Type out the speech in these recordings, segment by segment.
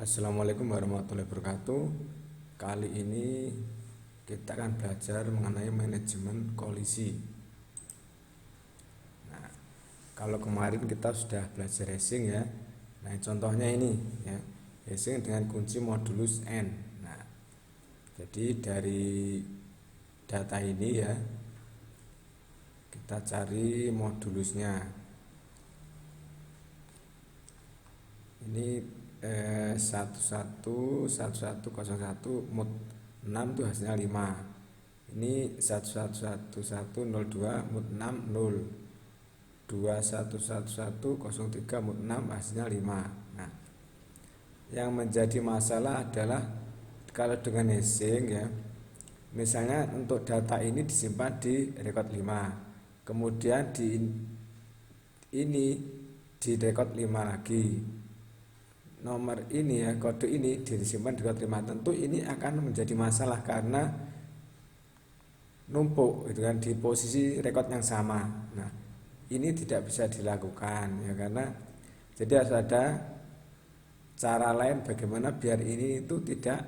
Assalamualaikum warahmatullahi wabarakatuh. Kali ini kita akan belajar mengenai manajemen kolisi. Nah, kalau kemarin kita sudah belajar hashing ya. Nah, contohnya ini ya, hashing dengan kunci modulus n. Nah, jadi dari data ini ya, kita cari modulusnya. Ini 111101 mod 6 itu hasilnya 5. Ini 111102 mod 6 0. 2111103 mod 6 hasilnya 5. Nah, yang menjadi masalah adalah kalau dengan hashing ya, misalnya untuk data ini disimpan di record 5, kemudian ini di record 5 lagi, nomor ini ya, kode ini disimpan di record 5. Tentu ini akan menjadi masalah karena numpuk gitu kan di posisi record yang sama. Nah, ini tidak bisa dilakukan ya, karena jadi harus ada cara lain bagaimana biar ini itu tidak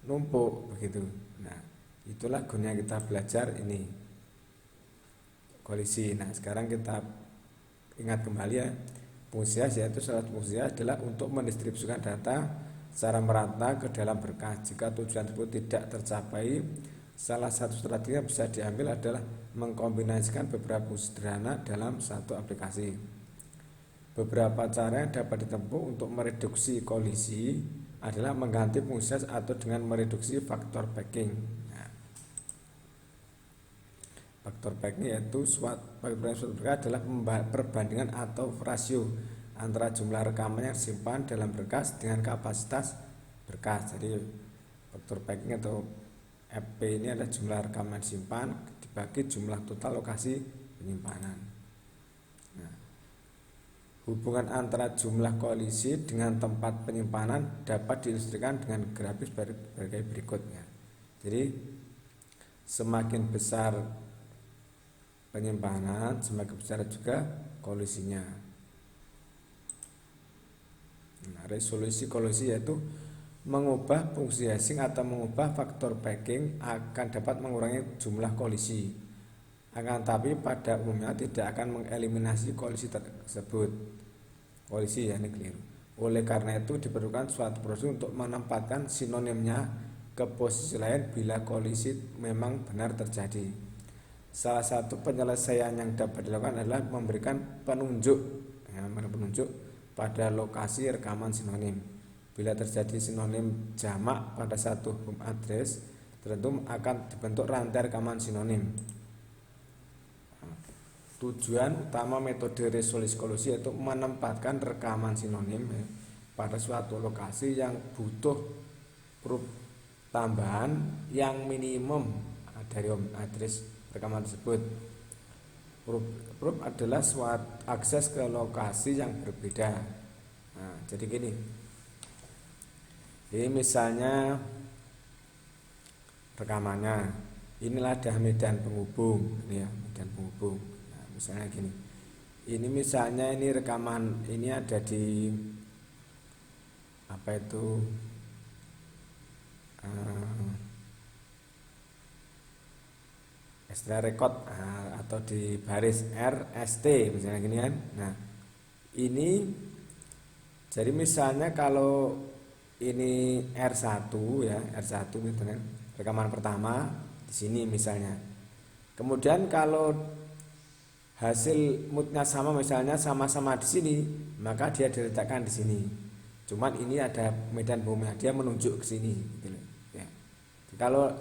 numpuk begitu. Nah, itulah gunanya kita belajar ini kolisi. Nah, sekarang kita ingat kembali ya, fungsi hash yaitu salah satu fungsi adalah untuk mendistribusikan data secara merata ke dalam berkas. Jika tujuan tersebut tidak tercapai, salah satu strategi yang bisa diambil adalah mengkombinasikan beberapa fungsi sederhana dalam satu aplikasi. Beberapa cara yang dapat ditempuh untuk mereduksi kolisi adalah mengganti fungsi hash atau dengan mereduksi faktor packing. Nah, faktor packing yaitu suatu berkas adalah perbandingan atau rasio antara jumlah rekaman yang disimpan dalam berkas dengan kapasitas berkas. Jadi faktor packing atau FP ini adalah jumlah rekaman disimpan dibagi jumlah total lokasi penyimpanan. Nah, hubungan antara jumlah kolisi dengan tempat penyimpanan dapat diilustrasikan dengan grafis berbagai berikutnya. Jadi semakin besar penyimpanan, semakin besar juga kolisinya. Nah, resolusi kolisi yaitu mengubah fungsi hashing atau mengubah faktor packing akan dapat mengurangi jumlah kolisi. Akan tapi pada umumnya tidak akan mengeliminasi kolisi tersebut. Kolisi ya, ini keliru. Oleh karena itu diperlukan suatu proses untuk menempatkan sinonimnya ke posisi lain bila kolisi memang benar terjadi. Salah satu penyelesaian yang dapat dilakukan adalah memberikan penunjuk pada lokasi rekaman sinonim. Bila terjadi sinonim jamak pada satu home address tertentu akan dibentuk rantai rekaman sinonim. Tujuan utama metode resolusi kolisi yaitu menempatkan rekaman sinonim pada suatu lokasi yang butuh proof tambahan yang minimum dari home address rekaman tersebut. Proof adalah suatu akses ke lokasi yang berbeda. Nah, jadi gini. Ini misalnya rekamannya, inilah ada medan penghubung, ini ya medan penghubung. Nah, misalnya gini. Ini misalnya ini rekaman ini ada di apa itu? Extra record atau di baris RST misalnya gini kan. Nah, ini jadi misalnya kalau ini R1 ya, R1 gitu kan, rekaman pertama di sini misalnya. Kemudian kalau hasil moodnya sama misalnya sama-sama di sini, maka dia diletakkan di sini. Cuman ini ada medan bumnya, dia menunjuk ke sini gitu ya. Kalau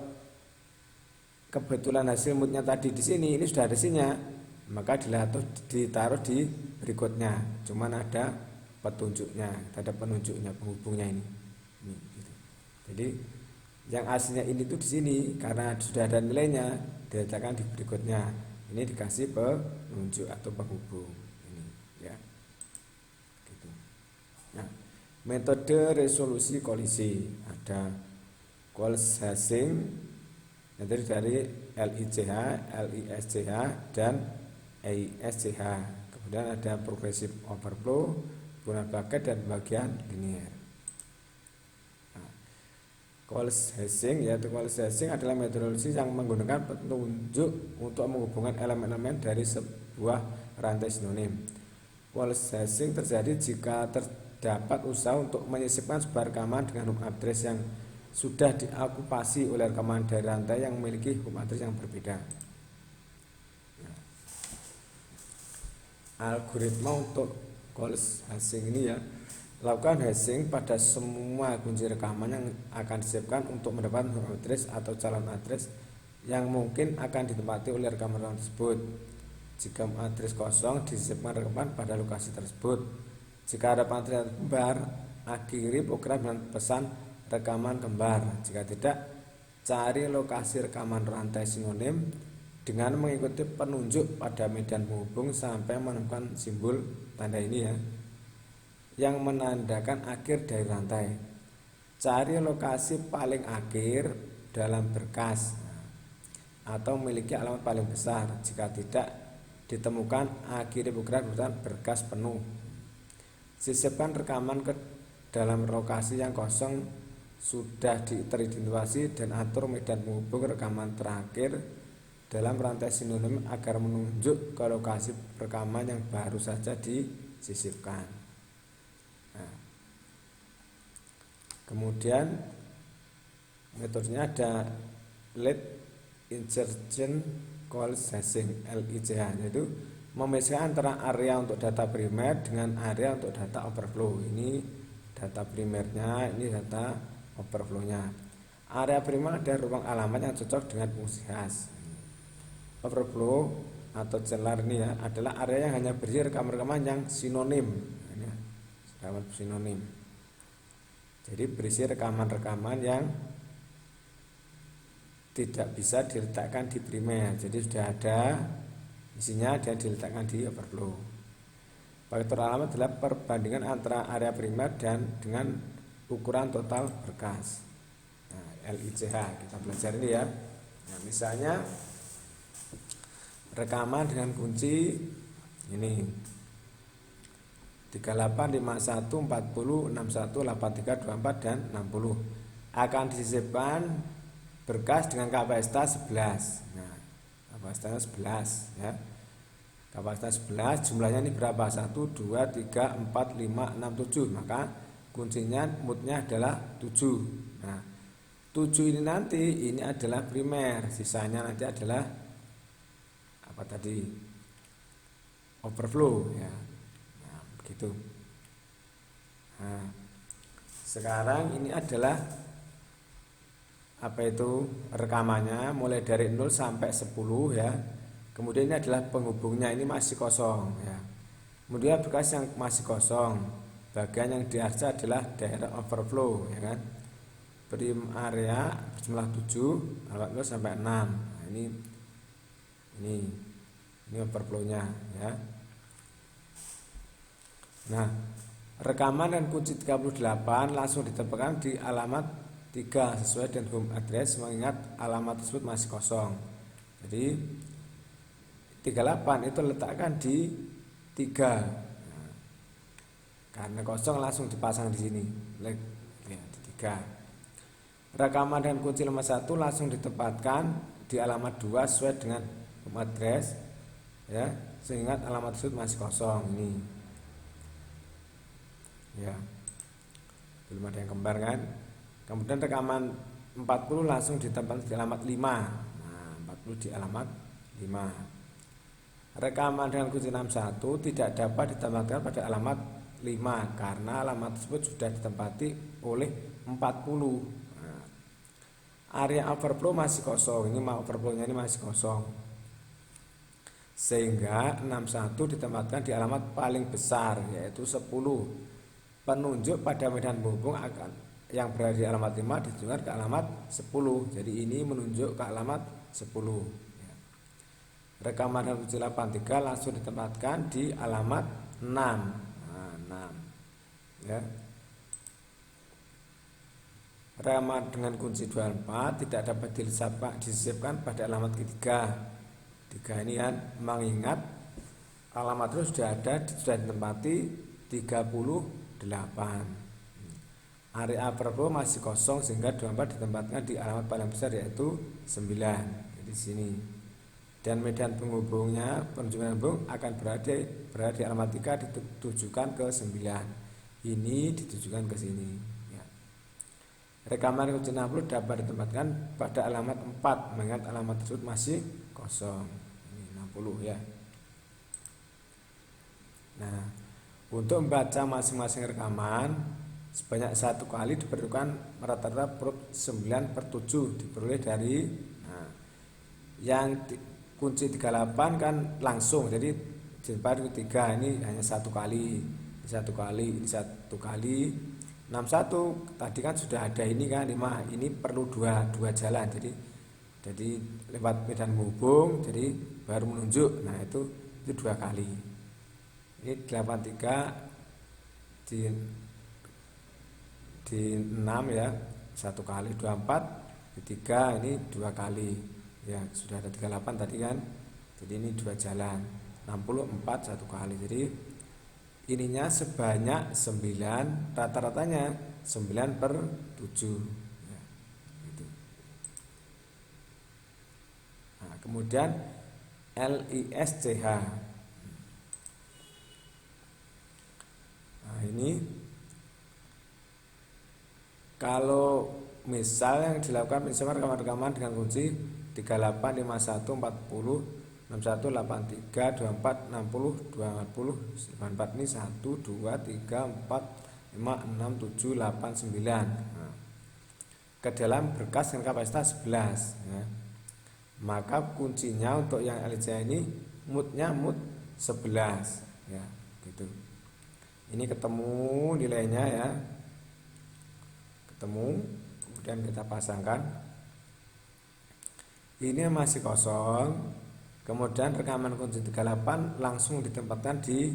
kebetulan hasil moodnya tadi di sini, ini sudah ada hasilnya, maka ditaruh di berikutnya. Cuman ada petunjuknya, ada penunjuknya, penghubungnya ini gitu. Jadi yang aslinya ini tuh di sini, karena sudah ada nilainya, diletakkan di berikutnya. Ini dikasih penunjuk atau penghubung ini, ya. Gitu. Nah, metode resolusi kolisi ada Coles hashing dari LICH, LISCH, dan EISCH. Kemudian ada progressive overflow, hubungan bucket, dan bagian linear. Coles hashing, yaitu coles hashing adalah metodologi yang menggunakan petunjuk untuk menghubungkan elemen-elemen dari sebuah rantai sinonim. Coles hashing terjadi jika terdapat usaha untuk menyisipkan sebuah rekaman dengan home address yang sudah diokupasi oleh rekaman dari rantai yang memiliki home address yang berbeda. Algoritma untuk coles hashing ini ya, lakukan hashing pada semua kunci rekaman yang akan disisipkan untuk mendapatkan home address atau calon address yang mungkin akan ditempati oleh rekaman tersebut. Jika home address kosong, disisipkan rekaman pada lokasi tersebut. Jika ada address kembar, akhiri program dengan pesan rekaman kembar. Jika tidak, cari lokasi rekaman rantai sinonim dengan mengikuti penunjuk pada medan penghubung sampai menemukan simbol tanda ini ya, yang menandakan akhir dari rantai. Cari lokasi paling akhir dalam berkas atau memiliki alamat paling besar. Jika tidak ditemukan, akhiri program dengan berkas penuh. Sisipkan rekaman ke dalam lokasi yang kosong sudah teridentifikasi dan atur medan penghubung rekaman terakhir dalam rantai sinonim agar menunjuk ke lokasi rekaman yang baru saja disisipkan. Kemudian metodenya ada lead insertion coles hashing (LICH), yaitu memisahkan antara area untuk data primer dengan area untuk data overflow. Ini data primernya, ini data overflow-nya. Area primer ada ruang alamat yang cocok dengan fungsi khas. Overflow atau celah ini ya adalah area yang hanya berisi rekaman-rekaman yang sinonim. Ini rekaman sinonim. Jadi berisi rekaman-rekaman yang tidak bisa diletakkan di primer. Jadi sudah ada isinya, dia diletakkan di overflow. Faktor alamat adalah perbandingan antara area primer dan dengan ukuran total berkas. Nah, LICH kita belajar ini ya. Nah, misalnya rekaman dengan kunci ini 38, 51, 40, 61, 83, 24 dan 60 akan disisipkan berkas dengan kapasitas 11. Nah, kapasitas 11 ya. Kapasitas 11 jumlahnya ini berapa? 1 2 3 4 5 6 7. Maka kuncinya moodnya adalah 7. Nah, 7 ini nanti ini adalah primer, sisanya nanti adalah apa tadi? Overflow ya. Gitu. Nah, sekarang ini adalah apa itu rekamannya mulai dari 0 sampai 10 ya. Kemudian ini adalah penghubungnya, ini masih kosong ya. Kemudian berkas yang masih kosong, bagian yang diakses adalah daerah overflow ya kan. Prim area berjumlah 7, alamat 0 sampai 6. Nah, ini overflow-nya ya. Nah, rekaman dan kunci 38 langsung ditempatkan di alamat 3 sesuai dengan home address, mengingat alamat tersebut masih kosong. Jadi 38 itu letakkan di 3. Nah, karena kosong langsung dipasang di sini. Lihat di 3. Rekaman dan kunci nomor 1 langsung ditempatkan di alamat 2 sesuai dengan home address ya, sehingga alamat tersebut masih kosong ini. Ya, belum ada yang kembar kan. Kemudian rekaman 40 langsung ditempatkan di alamat 5. Nah, 40 di alamat 5. Rekaman dengan kunci 61 tidak dapat ditempatkan pada alamat 5 karena alamat tersebut sudah ditempati oleh 40. Nah, area overflow masih kosong. Ini overflow-nya ini masih kosong. Sehingga 61 ditempatkan di alamat paling besar yaitu 10. Penunjuk pada medan penghubung akan yang berada di alamat 5 ditunjukkan ke alamat 10. Jadi ini menunjuk ke alamat 10 ya. Rekaman dan kunci 83 langsung ditempatkan di alamat 6. Nah, 6 ya. Rekaman dengan kunci 24 tidak dapat disisipkan pada alamat ketiga. 3 ini kan mengingat alamat itu sudah ada, sudah ditempati 38. area Prabowo masih kosong sehingga 24 ditempatkan di alamat paling besar yaitu 9. Jadi sini. Dan medan penghubungnya penunjukan penghubung akan berada di alamat 3 ditujukan ke 9. Ini ditujukan ke sini. Ya. Rekaman kunci 60 dapat ditempatkan pada alamat 4 mengingat alamat tersebut masih kosong. Ini 60 ya. Nah, untuk membaca masing-masing rekaman sebanyak 1 kali diperlukan rata-rata huruf 9/7 diperoleh dari yang kunci 38 kan langsung, jadi di depan 3 ini hanya 1 kali, ini 1 kali, ini 1 kali. 61 tadi kan sudah ada ini kan 5, ini perlu dua jalan, jadi lewat medan menghubung, jadi baru menunjuk. Nah itu 2 kali. Ini 83 di 6 ya 1 kali, 24 di 3 ini 2 kali ya, sudah ada 38 tadi kan, jadi ini 2 jalan. 64 1 kali, jadi ininya sebanyak 9, rata-ratanya 9/7 ya, gitu. Nah, kemudian LISCH. Nah ini kalau misal yang dilakukan misalnya rekaman-rekaman dengan kunci 38, 51, 40, 61, 83, 24, 60, 240, 94 ini 1, 2, 3, 4, 5, 6, 7, 8, 9 nah, ke dalam berkas dengan kapasitas 11 ya. Maka kuncinya untuk yang LISCH ini mutnya mut 11 ya, gitu. Ini ketemu nilainya ya, ketemu, kemudian kita pasangkan. Ini masih kosong, kemudian rekaman kunci 38 langsung ditempatkan di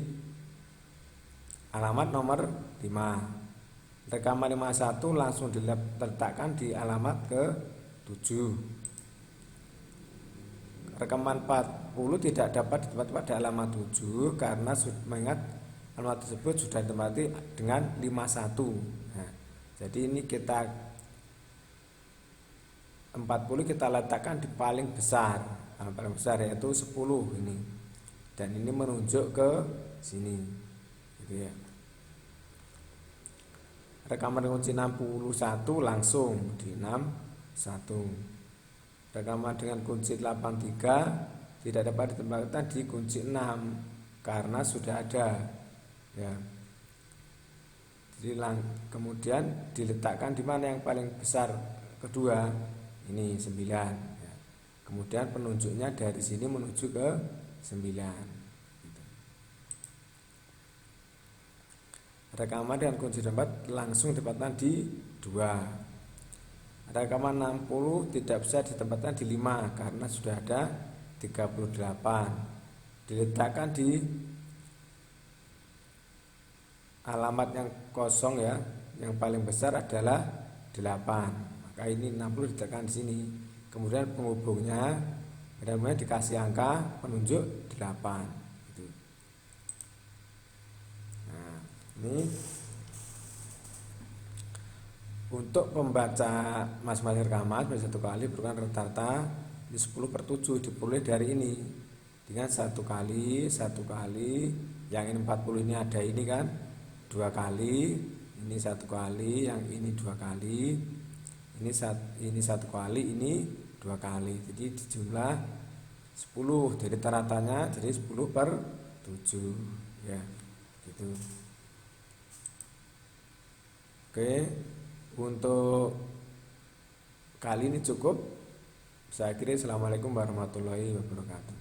alamat nomor 5. Rekaman 51 langsung diletakkan di alamat ke 7. Rekaman 40 tidak dapat ditempatkan pada alamat 7 karena mengingat alamat tersebut sudah ditempati dengan 51. Nah, jadi ini kita 40 kita letakkan di paling besar, paling besar yaitu 10 ini, dan ini menunjuk ke sini, gitu ya. Rekaman kunci 61 langsung di 61. Rekaman dengan kunci 83 tidak dapat ditempatkan di kunci 6 karena sudah ada, ya. Jadi kemudian diletakkan di mana yang paling besar kedua. Ini 9 ya. Kemudian penunjuknya dari sini menuju ke 9 gitu. Rekaman dengan kunci 4 langsung ditempatkan di 2. Rekaman 60 tidak bisa ditempatkan di 5 karena sudah ada 38. Diletakkan di alamat yang kosong ya, yang paling besar adalah 8. Maka ini 60 ditekan di sini. Kemudian penghubungnya benar-benar dikasih angka penunjuk 8 gitu. Nah, ini untuk pembaca masing-masing rekaman pada 1 kali bukan rata-rata di 10/7 diperoleh dari ini dengan 1 kali, 1 kali, yang ini 40 ini ada ini kan 2 kali, ini 1 kali, yang ini 2 kali, ini 1 kali, ini 2 kali. Jadi dijumlah 10. Jadi rata-ratanya jadi 10/7 ya, gitu. Oke, untuk kali ini cukup. Saya kira assalamualaikum warahmatullahi wabarakatuh.